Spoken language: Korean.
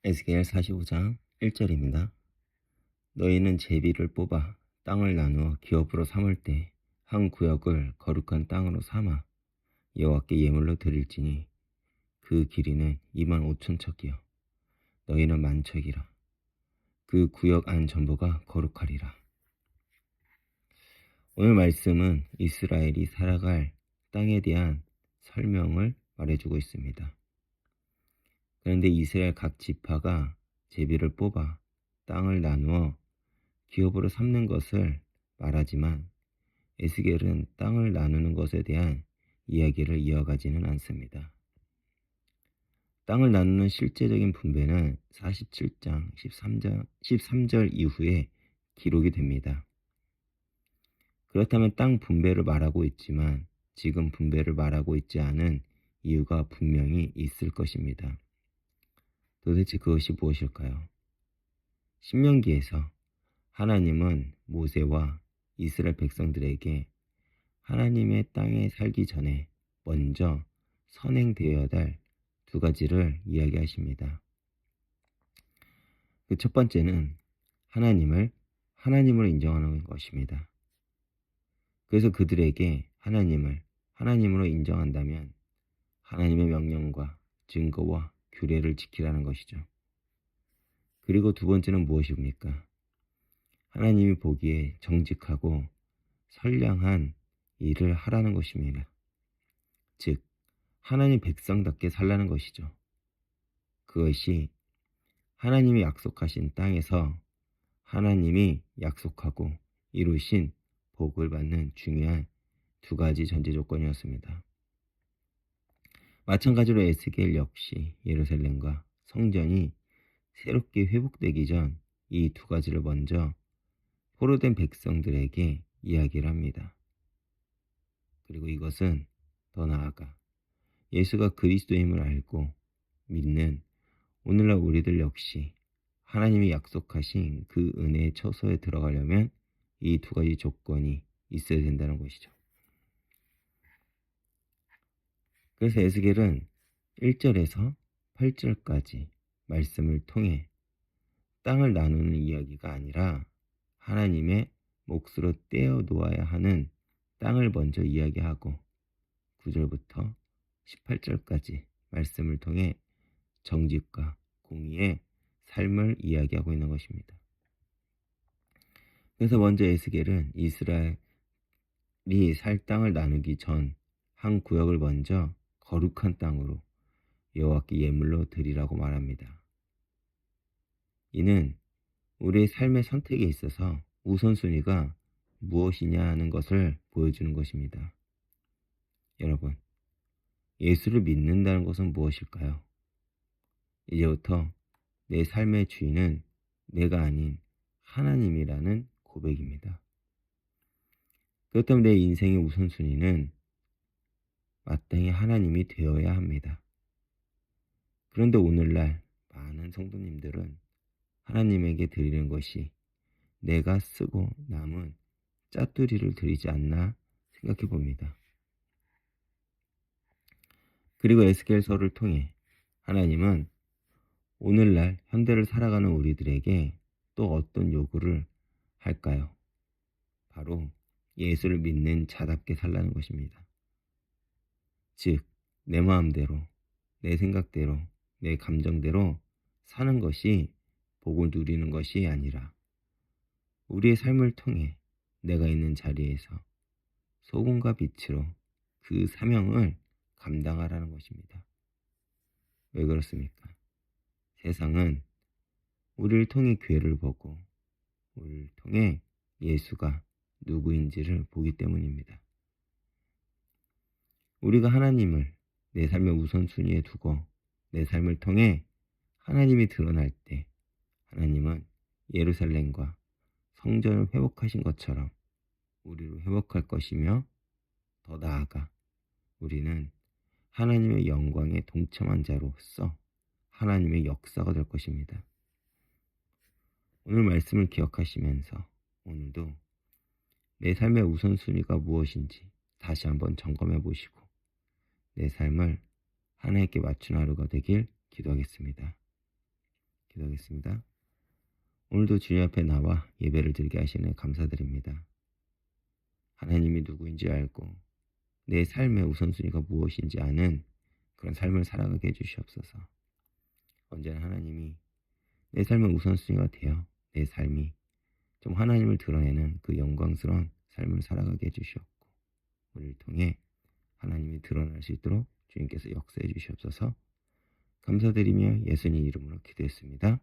에스겔 45장 1절입니다. 너희는 제비를 뽑아 땅을 나누어 기업으로 삼을 때 한 구역을 거룩한 땅으로 삼아 여호와께 예물로 드릴지니 그 길이는 25,000척이요 너희는 10,000척이라. 그 구역 안 전부가 거룩하리라. 오늘 말씀은 이스라엘이 살아갈 땅에 대한 설명을 말해주고 있습니다. 그런데 이스라엘 각 지파가 제비를 뽑아 땅을 나누어 기업으로 삼는 것을 말하지만 에스겔은 땅을 나누는 것에 대한 이야기를 이어가지는 않습니다. 땅을 나누는 실제적인 분배는 47장 13절 이후에 기록이 됩니다. 그렇다면 땅 분배를 말하고 있지만 지금 분배를 말하고 있지 않은 이유가 분명히 있을 것입니다. 도대체 그것이 무엇일까요? 신명기에서 하나님은 모세와 이스라엘 백성들에게 하나님의 땅에 살기 전에 먼저 선행되어야 할 두 가지를 이야기하십니다. 그 첫 번째는 하나님을 하나님으로 인정하는 것입니다. 그래서 그들에게 하나님을 하나님으로 인정한다면 하나님의 명령과 증거와 규례를 지키라는 것이죠. 그리고 두 번째는 무엇입니까? 하나님이 보기에 정직하고 선량한 일을 하라는 것입니다. 즉, 하나님 백성답게 살라는 것이죠. 그것이 하나님이 약속하신 땅에서 하나님이 약속하고 이루신 복을 받는 중요한 두 가지 전제 조건이었습니다. 마찬가지로 에스겔 역시 예루살렘과 성전이 새롭게 회복되기 전 이 두 가지를 먼저 포로된 백성들에게 이야기를 합니다. 그리고 이것은 더 나아가 예수가 그리스도임을 알고 믿는 오늘날 우리들 역시 하나님이 약속하신 그 은혜의 처소에 들어가려면 이 두 가지 조건이 있어야 된다는 것이죠. 그래서 에스겔은 1절에서 8절까지 말씀을 통해 땅을 나누는 이야기가 아니라 하나님의 몫으로 떼어 놓아야 하는 땅을 먼저 이야기하고 9절부터 18절까지 말씀을 통해 정직과 공의의 삶을 이야기하고 있는 것입니다. 그래서 먼저 에스겔은 이스라엘이 살 땅을 나누기 전 한 구역을 먼저 거룩한 땅으로 여호와께 예물로 드리라고 말합니다. 이는 우리의 삶의 선택에 있어서 우선순위가 무엇이냐 하는 것을 보여주는 것입니다. 여러분, 예수를 믿는다는 것은 무엇일까요? 이제부터 내 삶의 주인은 내가 아닌 하나님이라는 고백입니다. 그렇다면 내 인생의 우선순위는 마땅히 하나님이 되어야 합니다. 그런데 오늘날 많은 성도님들은 하나님에게 드리는 것이 내가 쓰고 남은 짜투리를 드리지 않나 생각해 봅니다. 그리고 에스겔서를 통해 하나님은 오늘날 현대를 살아가는 우리들에게 또 어떤 요구를 할까요? 바로 예수를 믿는 자답게 살라는 것입니다. 즉, 내 마음대로, 내 생각대로, 내 감정대로 사는 것이 복을 누리는 것이 아니라 우리의 삶을 통해 내가 있는 자리에서 소금과 빛으로 그 사명을 감당하라는 것입니다. 왜 그렇습니까? 세상은 우리를 통해 교회를 보고 우리를 통해 예수가 누구인지를 보기 때문입니다. 우리가 하나님을 내 삶의 우선순위에 두고 내 삶을 통해 하나님이 드러날 때 하나님은 예루살렘과 성전을 회복하신 것처럼 우리를 회복할 것이며 더 나아가 우리는 하나님의 영광에 동참한 자로서 하나님의 역사가 될 것입니다. 오늘 말씀을 기억하시면서 오늘도 내 삶의 우선순위가 무엇인지 다시 한번 점검해 보시고 내 삶을 하나님께 맞춘 하루가 되길 기도하겠습니다. 기도하겠습니다. 오늘도 주님 앞에 나와 예배를 드리게 하시는 감사드립니다. 하나님이 누구인지 알고 내 삶의 우선순위가 무엇인지 아는 그런 삶을 살아가게 해주시옵소서. 언제나 하나님이 내 삶의 우선순위가 되어 내 삶이 좀 하나님을 드러내는 그 영광스러운 삶을 살아가게 해주시옵고 우리를 통해 하나님이 드러날 수 있도록 주님께서 역사해 주시옵소서. 감사드리며 예수님 이름으로 기도했습니다.